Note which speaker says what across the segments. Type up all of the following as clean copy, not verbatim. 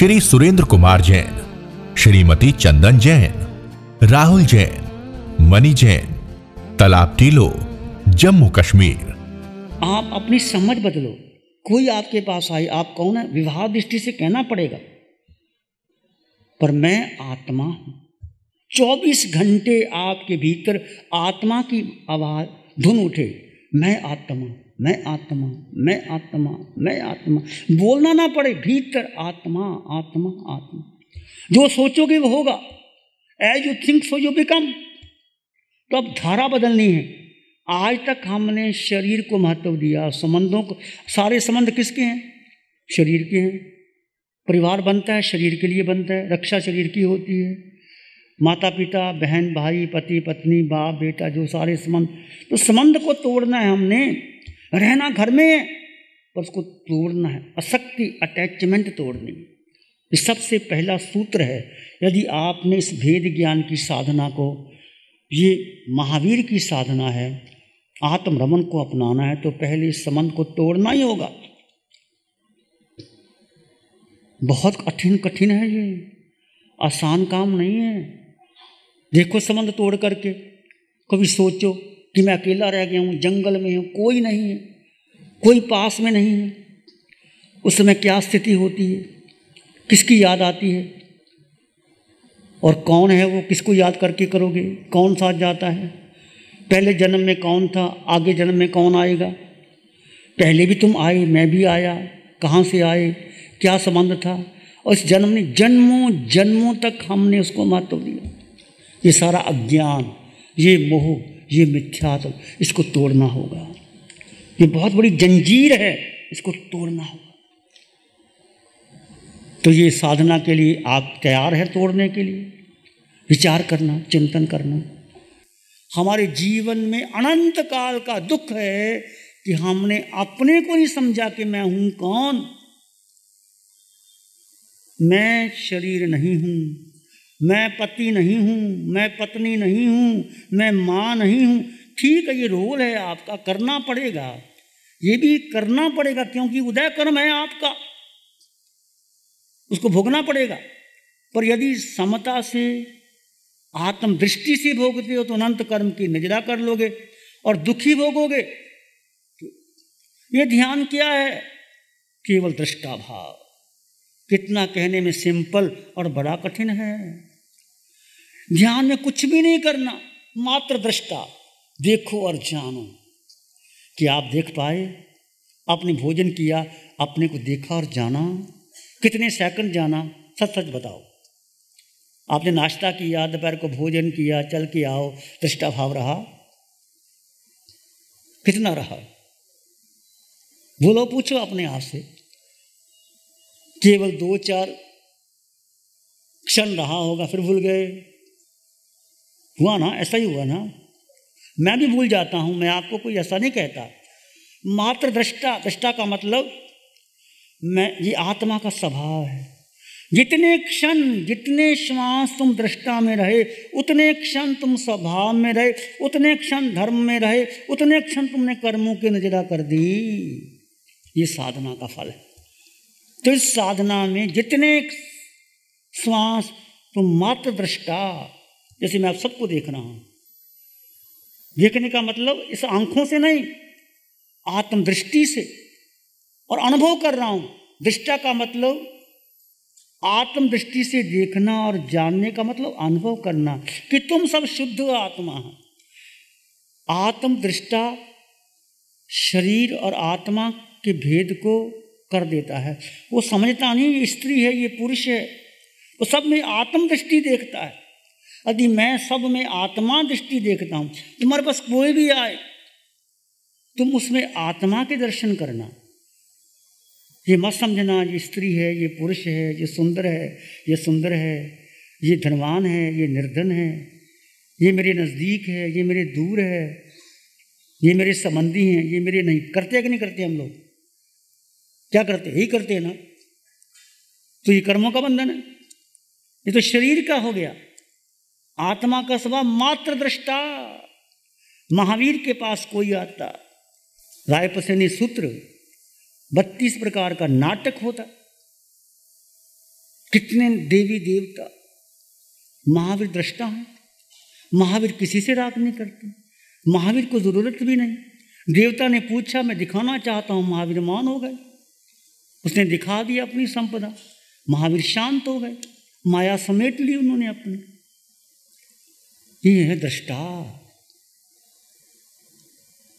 Speaker 1: श्री सुरेंद्र कुमार जैन, श्रीमती चंदन जैन, राहुल जैन, मनी जैन, तालाब टीलो, जम्मू कश्मीर।
Speaker 2: आप अपनी समझ बदलो। कोई आपके पास आए, आप कौन है, विवाह दृष्टि से कहना पड़ेगा, पर मैं आत्मा हूं। 24 घंटे आपके भीतर आत्मा की आवाज धुन उठे, मैं आत्मा, मैं आत्मा, मैं आत्मा, मैं आत्मा, बोलना ना पड़े, भीतर आत्मा आत्मा आत्मा। जो सोचोगे वो होगा। As you think so you become. तो अब धारा बदलनी है। आज तक हमने शरीर को महत्व दिया, संबंधों को। सारे संबंध किसके हैं? शरीर के हैं। परिवार बनता है शरीर के लिए बनता है, रक्षा शरीर की होती है। माता पिता, बहन भाई, पति पत्नी, बाप बेटा, जो सारे संबंध। तो संबंध को तोड़ना है हमने। रहना घर में है पर उसको तोड़ना है, आसक्ति अटैचमेंट तोड़नी। ये सबसे पहला सूत्र है। यदि आपने इस भेद ज्ञान की साधना को, ये महावीर की साधना है, आत्म रमन को अपनाना है, तो पहले इस संबंध को तोड़ना ही होगा। बहुत कठिन है ये, आसान काम नहीं है। देखो संबंध तोड़ करके, कभी सोचो कि मैं अकेला रह गया हूँ, जंगल में हूँ, कोई नहीं है, कोई पास में नहीं है, उस समय क्या स्थिति होती है, किसकी याद आती है, और कौन है वो, किसको याद करके करोगे, कौन साथ जाता है, पहले जन्म में कौन था, आगे जन्म में कौन आएगा। पहले भी तुम आए, मैं भी आया, कहाँ से आए, क्या संबंध था, और इस जन्म ने जन्मों जन्मों तक हमने उसको महत्व दिया। ये सारा अज्ञान, ये मोह, ये मिथ्यात्व, इसको तोड़ना होगा। ये बहुत बड़ी जंजीर है, इसको तोड़ना होगा। तो ये साधना के लिए आप तैयार है तोड़ने के लिए? विचार करना, चिंतन करना। हमारे जीवन में अनंत काल का दुख है कि हमने अपने को नहीं समझा कि मैं हूं कौन। मैं शरीर नहीं हूं, मैं पति नहीं हूं, मैं पत्नी नहीं हूं, मैं मां नहीं हूं। ठीक है, ये रोल है आपका, करना पड़ेगा, ये भी करना पड़ेगा, क्योंकि उदय कर्म है आपका, उसको भोगना पड़ेगा। पर यदि समता से, आत्म दृष्टि से भोगते हो तो अनंत कर्म की निजरा कर लोगे, और दुखी भोगोगे। ये ध्यान क्या है? केवल दृष्टा भाव। कितना कहने में सिंपल और बड़ा कठिन है। ध्यान में कुछ भी नहीं करना, मात्र दृष्टा, देखो और जानो। कि आप देख पाए? आपने भोजन किया, अपने को देखा और जाना? कितने सेकंड जाना? सच सच बताओ। आपने नाश्ता किया, दोपहर को भोजन किया, चल के आओ, दृष्टा भाव रहा? कितना रहा? बोलो, पूछो अपने आप से। केवल 2-4 क्षण रहा होगा, फिर भूल गए। हुआ ना? ऐसा ही हुआ ना? मैं भी भूल जाता हूं, मैं आपको कोई ऐसा नहीं कहता। मात्र दृष्टा, दृष्टा का मतलब मैं, ये आत्मा का स्वभाव है। जितने क्षण, जितने श्वास तुम दृष्टा में रहे, उतने क्षण तुम स्वभाव में रहे, उतने क्षण धर्म में रहे, उतने क्षण तुमने कर्मों की नजरा कर दी। ये साधना का फल है। तो इस साधना में जितने श्वास तुम मात्र दृष्टा, जैसे मैं आप सबको देख रहा हूं, देखने का मतलब इस आंखों से नहीं, आत्मदृष्टि से, और अनुभव कर रहा हूं। दृष्टा का मतलब आत्मदृष्टि से देखना, और जानने का मतलब अनुभव करना कि तुम सब शुद्ध आत्मा है। आत्मदृष्टा शरीर और आत्मा के भेद को कर देता है। वो समझता नहीं ये स्त्री है, ये पुरुष है, वो सब में आत्मदृष्टि देखता है। यदि मैं सब में आत्मा दृष्टि देखता हूं, तुम्हारे पास कोई भी आए, तुम उसमें आत्मा के दर्शन करना। ये मत समझना ये स्त्री है, ये पुरुष है, ये सुंदर है, ये सुंदर है, ये धनवान है, ये निर्धन है, ये मेरे नज़दीक है, ये मेरे दूर है, ये मेरे संबंधी हैं, ये मेरे नहीं। करते कि नहीं करते हम लोग? क्या करते? यही करते हैं ना। तो ये कर्मों का बंधन है। ये तो शरीर का हो गया। आत्मा का स्वभाव मात्र दृष्टा। महावीर के पास कोई आता, रायपसनी सूत्र 32 प्रकार का नाटक होता। कितने देवी देवता, महावीर दृष्टा हैं। महावीर किसी से राग नहीं करते, महावीर को जरूरत भी नहीं। देवता ने पूछा मैं दिखाना चाहता हूं, महावीर मान हो गए, उसने दिखा दिया अपनी संपदा, महावीर शांत हो गए, माया समेट ली उन्होंने अपनी। ये है दृष्टा।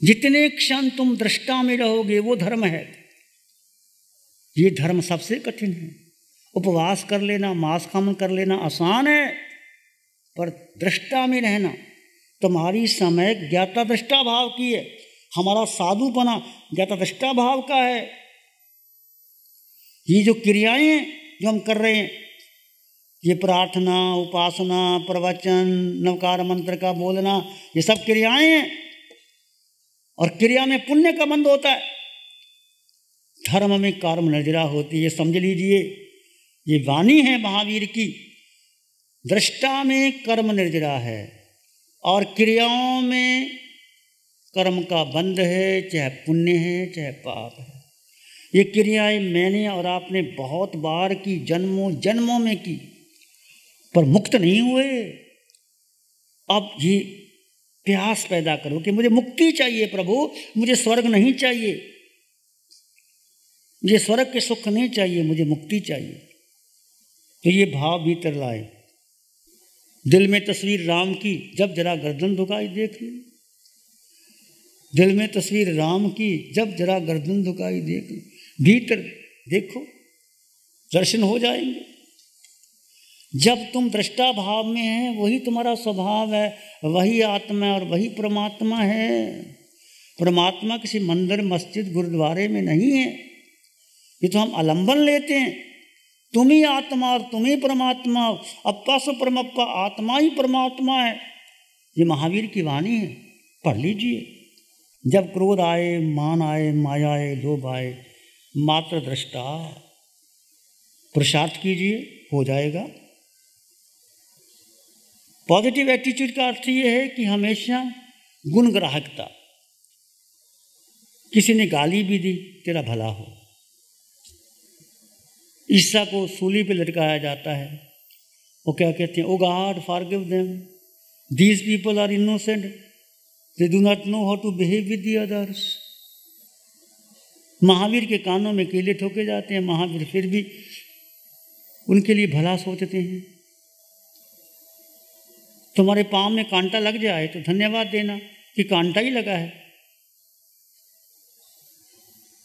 Speaker 2: जितने क्षण तुम दृष्टा में रहोगे वो धर्म है। ये धर्म सबसे कठिन है। उपवास कर लेना, मांस खामन कर लेना आसान है, पर दृष्टा में रहना तुम्हारी समय ज्ञाता दृष्टा भाव की है। हमारा साधुपना ज्ञाता दृष्टा भाव का है। ये जो क्रियाएं हैं जो हम कर रहे हैं, ये प्रार्थना, उपासना, प्रवचन, नवकार मंत्र का बोलना, ये सब क्रियाएं हैं और क्रिया में पुण्य का बंध होता है, धर्म में कर्म निर्जरा होती है। समझ लीजिए, ये वाणी है महावीर की, दृष्टा में कर्म निर्जरा है और क्रियाओं में कर्म का बंध है, चाहे पुण्य है चाहे पाप है। ये क्रियाएं मैंने और आपने बहुत बार की, जन्मों जन्मों में की, पर मुक्त नहीं हुए। अब ये प्यास पैदा करो कि मुझे मुक्ति चाहिए प्रभु, मुझे स्वर्ग नहीं चाहिए, मुझे स्वर्ग के सुख नहीं चाहिए, मुझे मुक्ति चाहिए। तो ये भाव भीतर लाए। दिल में तस्वीर राम की, जब जरा गर्दन झुकाई देख ली। दिल में तस्वीर राम की, जब जरा गर्दन झुकाई देख ली। भीतर देखो, दर्शन हो जाएंगे। जब तुम दृष्टा भाव में है, वही तुम्हारा स्वभाव है, वही आत्मा और वही परमात्मा है। परमात्मा किसी मंदिर, मस्जिद, गुरुद्वारे में नहीं है। ये तो हम आलंबन लेते हैं, तुम ही आत्मा और तुम ही परमात्मा, अप्पा सो परमप्पा, आत्मा ही परमात्मा है। ये महावीर की वाणी है, पढ़ लीजिए। जब क्रोध आए, मान आए, माया आए, लोभ आए, मात्र दृष्टा, पुरुषार्थ कीजिए, हो जाएगा। पॉजिटिव एटीट्यूड का अर्थ ये है कि हमेशा गुणग्राहकता। किसी ने गाली भी दी, तेरा भला हो। ईसा को सूली पे लटकाया जाता है, वो क्या कहते हैं, O God forgive them, these people are innocent, they do not know how to behave with the others. Mahavir के कानों में कीले ठोके जाते हैं, महावीर फिर भी उनके लिए भला सोचते हैं। तुम्हारे पाँव में कांटा लग जाए तो धन्यवाद देना कि कांटा ही लगा है,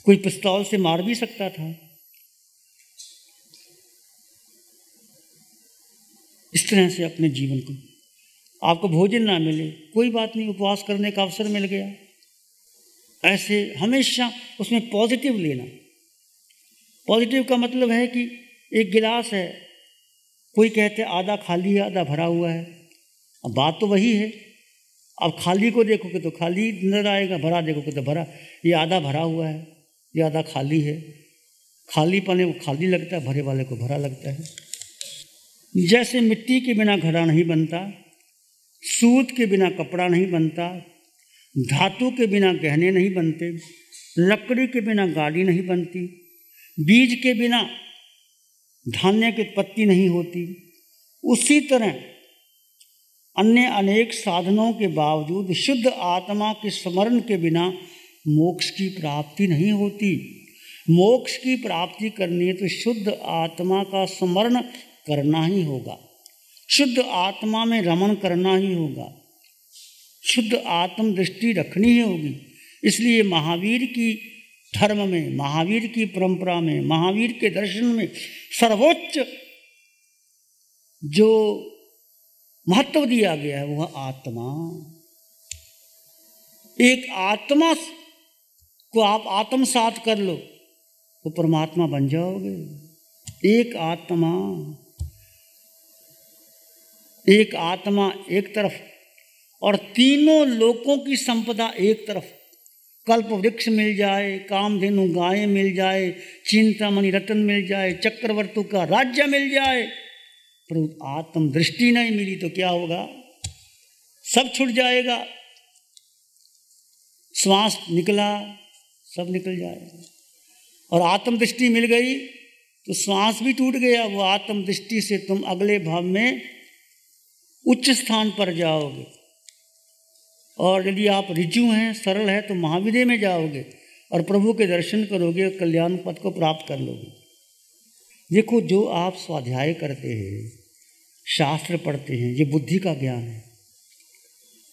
Speaker 2: कोई पिस्तौल से मार भी सकता था। इस तरह से अपने जीवन को, आपको भोजन ना मिले कोई बात नहीं, उपवास करने का अवसर मिल गया, ऐसे हमेशा उसमें पॉजिटिव लेना। पॉजिटिव का मतलब है कि एक गिलास है, कोई कहते आधा खाली है आधा भरा हुआ है, अब बात तो वही है। अब खाली को देखोगे तो खाली नजर आएगा, भरा देखोगे तो भरा। ये आधा भरा हुआ है, ये आधा खाली है। खाली पाने को खाली लगता है, भरे वाले को भरा लगता है। जैसे मिट्टी के बिना घड़ा नहीं बनता, सूत के बिना कपड़ा नहीं बनता, धातु के बिना गहने नहीं बनते, लकड़ी के बिना गाड़ी नहीं बनती, बीज के बिना धान्य की उत्पत्ति नहीं होती, उसी तरह अन्य अनेक साधनों के बावजूद शुद्ध आत्मा के स्मरण के बिना मोक्ष की प्राप्ति नहीं होती। मोक्ष की प्राप्ति करनी है तो शुद्ध आत्मा का स्मरण करना ही होगा, शुद्ध आत्मा में रमण करना ही होगा, शुद्ध आत्म दृष्टि रखनी ही होगी। इसलिए महावीर की धर्म में, महावीर की परंपरा में, महावीर के दर्शन में सर्वोच्च जो महत्व दिया गया है वह आत्मा। एक आत्मा को आप आत्मसात कर लो तो परमात्मा बन जाओगे। एक आत्मा, एक आत्मा एक तरफ और तीनों लोकों की संपदा एक तरफ। कल्प वृक्ष मिल जाए, कामधेनु गायें मिल जाए, चिंतामणि रत्न मिल जाए, चक्रवर्ती का राज्य मिल जाए, पर आत्म दृष्टि नहीं मिली तो क्या होगा? सब छूट जाएगा। श्वास निकला, सब निकल जाएगा। और आत्म दृष्टि मिल गई तो श्वास भी टूट गया। वो आत्म दृष्टि से तुम अगले भाव में उच्च स्थान पर जाओगे। और यदि आप ऋजु हैं, सरल है, तो महाविद्या में जाओगे और प्रभु के दर्शन करोगे, कल्याण पद को प्राप्त कर लोगे। देखो, जो आप स्वाध्याय करते हैं, शास्त्र पढ़ते हैं, ये बुद्धि का ज्ञान है।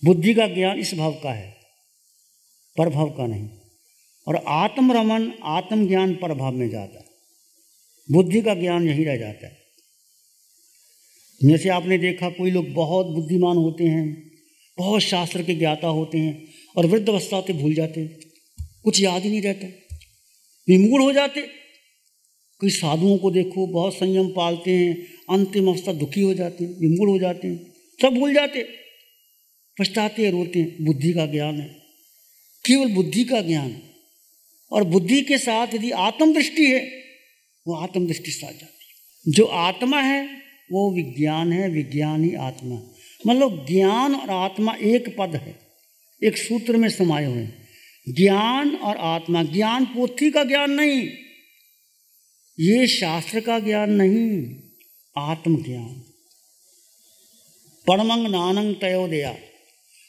Speaker 2: बुद्धि का ज्ञान इस भाव का है, पर भाव का नहीं। और आत्म रमन, आत्म ज्ञान पर भाव में जाता है, बुद्धि का ज्ञान यहीं रह जाता है। जैसे आपने देखा, कोई लोग बहुत बुद्धिमान होते हैं, बहुत शास्त्र के ज्ञाता होते हैं, और वृद्धावस्था से भूल जाते हैं, कुछ याद ही नहीं रहता, विमूढ़ हो जाते। कोई साधुओं को देखो, बहुत संयम पालते हैं, अंतिम अवस्था दुखी हो जाते हैं, विमूढ़ हो जाते हैं, सब भूल जाते, पछताते हैं, रोते हैं। बुद्धि का ज्ञान है, केवल बुद्धि का ज्ञान। और बुद्धि के साथ यदि आत्मदृष्टि है, वो आत्मदृष्टि साथ जाती है। जो आत्मा है वो विज्ञान है, विज्ञान ही आत्मा है। मतलब ज्ञान और आत्मा एक पद है, एक सूत्र में समाये हुए हैं। ज्ञान और आत्मा, ज्ञान पोथी का ज्ञान नहीं, ये शास्त्र का ज्ञान नहीं, आत्मज्ञान। परमंग नानंग तयोदया,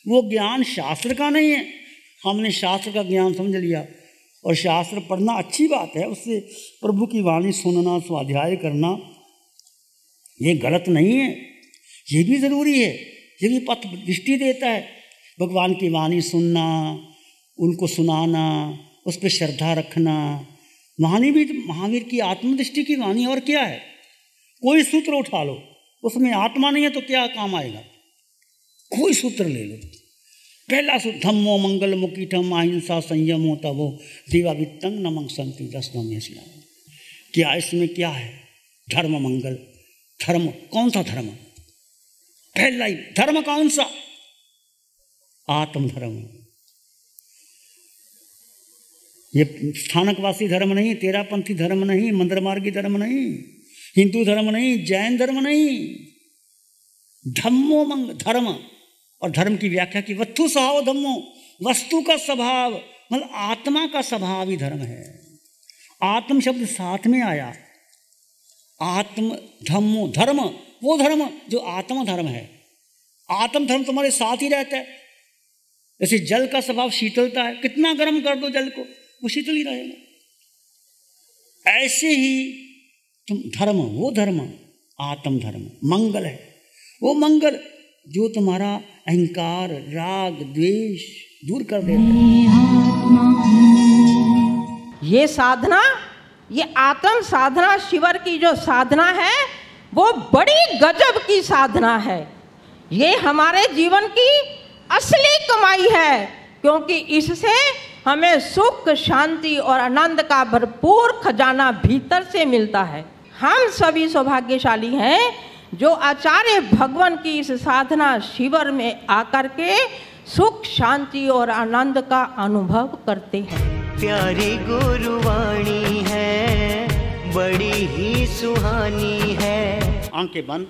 Speaker 2: वो ज्ञान शास्त्र का नहीं है। हमने शास्त्र का ज्ञान समझ लिया, और शास्त्र पढ़ना अच्छी बात है, उससे प्रभु की वाणी सुनना, स्वाध्याय करना, ये गलत नहीं है, ये भी ज़रूरी है, ये भी पथ दृष्टि देता है। भगवान की वाणी सुनना, उनको सुनाना, उस पर श्रद्धा रखना। महावीर की आत्मदृष्टि की वाणी, और क्या है? कोई सूत्र उठा लो, उसमें आत्मा नहीं है तो क्या काम आएगा? कोई सूत्र ले लो, पहला सूत्र, धम्मो मंगल मुकीठम अहिंसा संयमो तवो दिवावित्तंग नमं संति दसनम इस्लाम। क्या इसमें क्या है? धर्म मंगल। धर्म कौन सा धर्म? पहला ही धर्म कौन सा? आत्मधर्म। ये स्थानकवासी धर्म नहीं, तेरापंथी धर्म नहीं, मंद्रमार्गी धर्म नहीं, हिंदू धर्म नहीं, जैन धर्म नहीं। धम्मो मंग धर्म, और धर्म की व्याख्या की वस्तु स्वभाव धम्मो, वस्तु का स्वभाव, मतलब आत्मा का स्वभाव ही धर्म है। आत्म शब्द साथ में आया, आत्म धम्मो धर्म, वो धर्म जो आत्म धर्म है। आत्म धर्म तुम्हारे साथ ही रहता है। जैसे जल का स्वभाव शीतलता है, कितना गर्म कर दो जल को, वो शीतल ही रहेगा। ऐसे ही तुम धर्म, वो धर्म आत्म धर्म मंगल है, वो मंगल जो तुम्हारा अहंकार, राग, द्वेष दूर कर देता है।
Speaker 3: ये साधना, ये आत्म साधना, शिवर की जो साधना है, वो बड़ी गजब की साधना है। ये हमारे जीवन की असली कमाई है, क्योंकि इससे हमें सुख, शांति और आनंद का भरपूर खजाना भीतर से मिलता है। हम सभी सौभाग्यशाली हैं जो आचार्य भगवान की इस साधना शिविर में आकर के सुख, शांति और आनंद का अनुभव करते हैं।
Speaker 4: प्यारी गुरुवाणी है, बड़ी ही सुहानी है।
Speaker 2: आंखें बंद,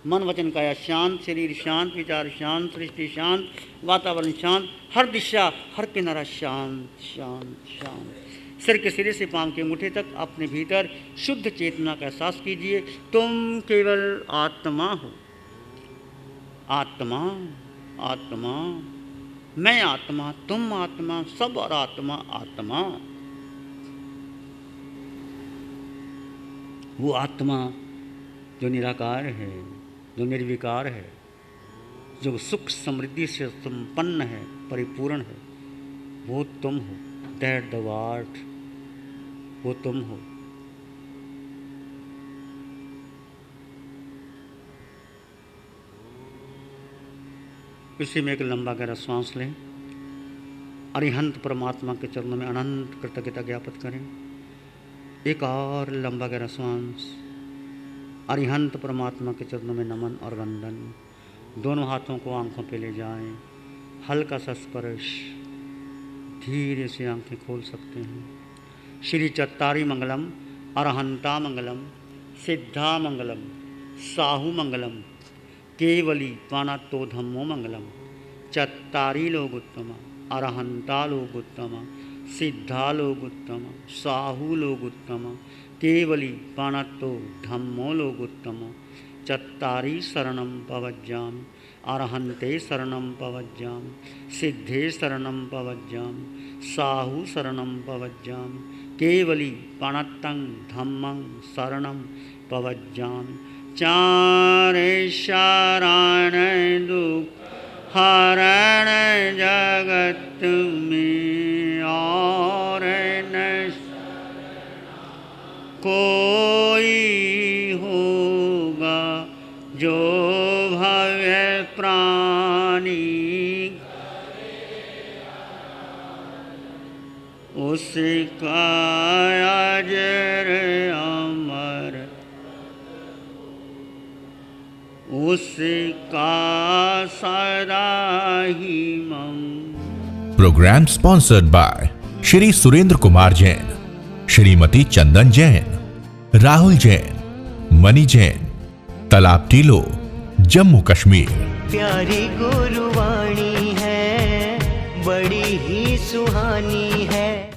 Speaker 2: मन वचन काया शांत, शरीर शांत, विचार शांत, सृष्टि शांत, वातावरण शांत, हर दिशा, हर किनारा शांत शांत शांत। सिर के सिरे से पांव के अंगूठे तक अपने भीतर शुद्ध चेतना का एहसास कीजिए। तुम केवल आत्मा हो। आत्मा आत्मा, मैं आत्मा, तुम आत्मा, सब और आत्मा आत्मा। वो आत्मा जो निराकार है, जो निर्विकार है, जो सुख समृद्धि से संपन्न है, परिपूर्ण है, वो तुम हो। दैट द वर्ड, वो तुम हो। इसी में एक लंबा गहरा सांस लें। अरिहंत परमात्मा के चरणों में अनंत कृतज्ञता ज्ञापित करें। एक और लंबा गहरा सांस। अरिहंत परमात्मा के चरणों में नमन और वंदन। दोनों हाथों को आंखों पे ले जाएं। हल्का सा स्पर्श, धीरे से आंखें खोल सकते हैं। श्री चत्तारी मंगलम, अरहंता मंगलम, सिद्धा मंगलम, साहू मंगलम, केवली पानातो धम्मो मंगलम। चत्तारी लोग उत्तम, अरहंता लोग उत्तम, सिद्धा लोग उत्तम, साहू लोग उत्तम, केवली पाणत्तो धम्मो लोगोत्तमो चत्तारि शरणं पवज्जामि अरहन्ते शरणं पवज्जामि सिद्धे शरणं पवज्जामि साहु शरणं पवज्जामि केवली पाणत्तं धम्मं शरणं पवज्जामि चारे शरण दुख हरण जगत में और न कोई होगा जो भव्य प्राणी उसका अजर अमर उसका सदा ही मंगल।
Speaker 1: Programme sponsored by Shri Surendra Kumar Jain, Shrimati Chandan Jain, Rahul Jain, Mani Jain, Talab Tillo, Jammu Kashmir.
Speaker 4: प्यारी गुरुवाणी है, बड़ी ही सुहानी है।